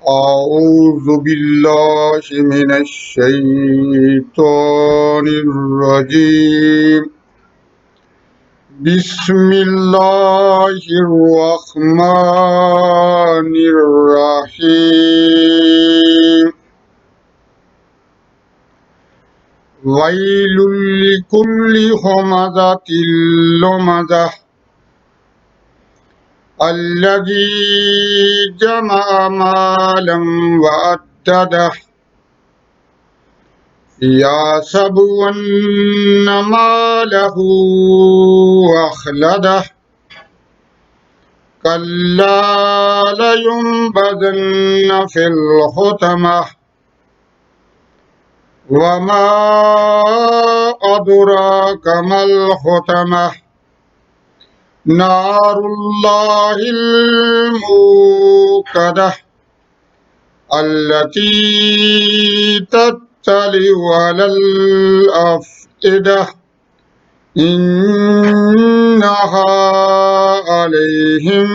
أعوذ بالله من الشيطان الرجيم. بسم الله الرحمن الرحيم. ويل لكل همزة لمزة الذي جمع مالا وعدده يحسب أن ماله أخلده كلا لينبذن في الحطمة وما أدراك ما الحطمة نار الله الموقدة التي تطلع على الأفئدة إنها عليهم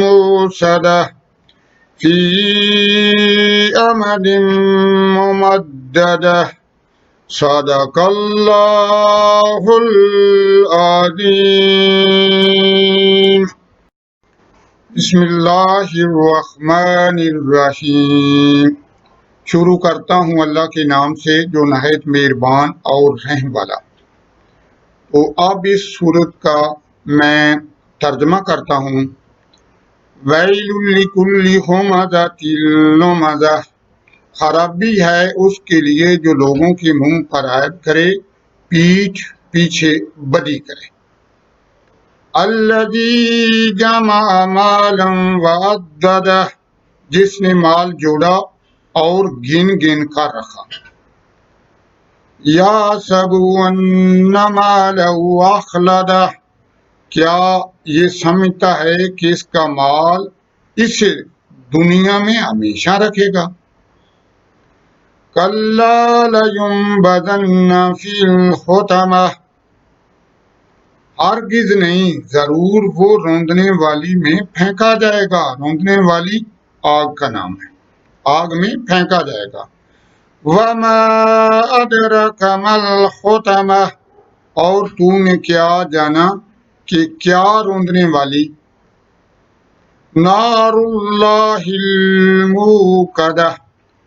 موصدة في أمد ممددة صدق اللہ العظیم. بسم اللہ الرحمن الرحیم. شروع کرتا ہوں اللہ کے نام سے جو نہایت مہربان اور رحم والا. تو اب اس سورت کا میں ترجمہ کرتا ہوں. ویل لکل ہمزۃ لمزہ، خرابی ہے اس کے لیے جو لوگوں کے منہ پر عیب کرے، پیٹھ پیچھے بدی کرے. الذی جمع مالا وعددہ، جس نے مال جوڑا اور گن گن کر رکھا. یحسب ان مالہ اخلدہ، کیا یہ سمجھتا ہے کہ اس کا مال اسے دنیا میں ہمیشہ رکھے گا. کلا لینبذن فی الحطمہ، ہرگز نہیں، ضرور وہ روندنے والی میں پھینکا جائے گا. روندنے والی آگ کا نام ہے، آگ میں پھینکا جائے گا. وما ادرک ما الحطمہ، اور تو نے کیا جانا کہ کیا روندنے والی. نار اللہ الموقدہ،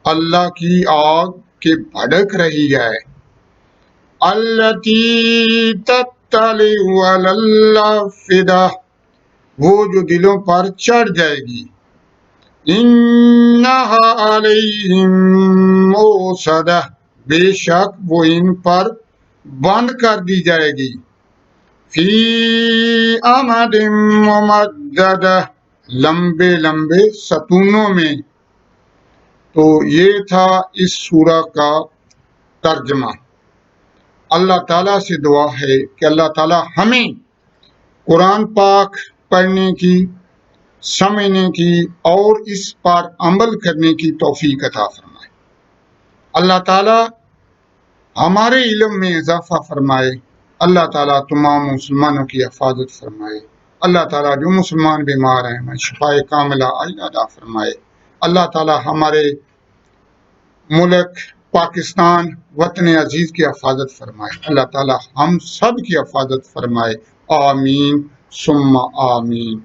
اللہ کی آگ کے بھڑک رہی ہے. التی تطلع علی الافئدہ، وہ جو دلوں پر چڑھ جائے گی. انہا علیہم موصدہ، بے شک وہ ان پر بند کر دی جائے گی. فی امد ممددہ، لمبے لمبے ستونوں میں. تو یہ تھا اس سورہ کا ترجمہ. اللہ تعالیٰ سے دعا ہے کہ اللہ تعالیٰ ہمیں قرآن پاک پڑھنے کی، سمجھنے کی اور اس پر عمل کرنے کی توفیق عطا فرمائے. اللہ تعالیٰ ہمارے علم میں اضافہ فرمائے. اللہ تعالیٰ تمام مسلمانوں کی حفاظت فرمائے. اللہ تعالیٰ جو مسلمان بیمار ہیں میں شفائے کاملہ عطا فرمائے. اللہ تعالیٰ ہمارے ملک پاکستان وطن عزیز کی حفاظت فرمائے. اللہ تعالیٰ ہم سب کی حفاظت فرمائے. آمین ثم آمین.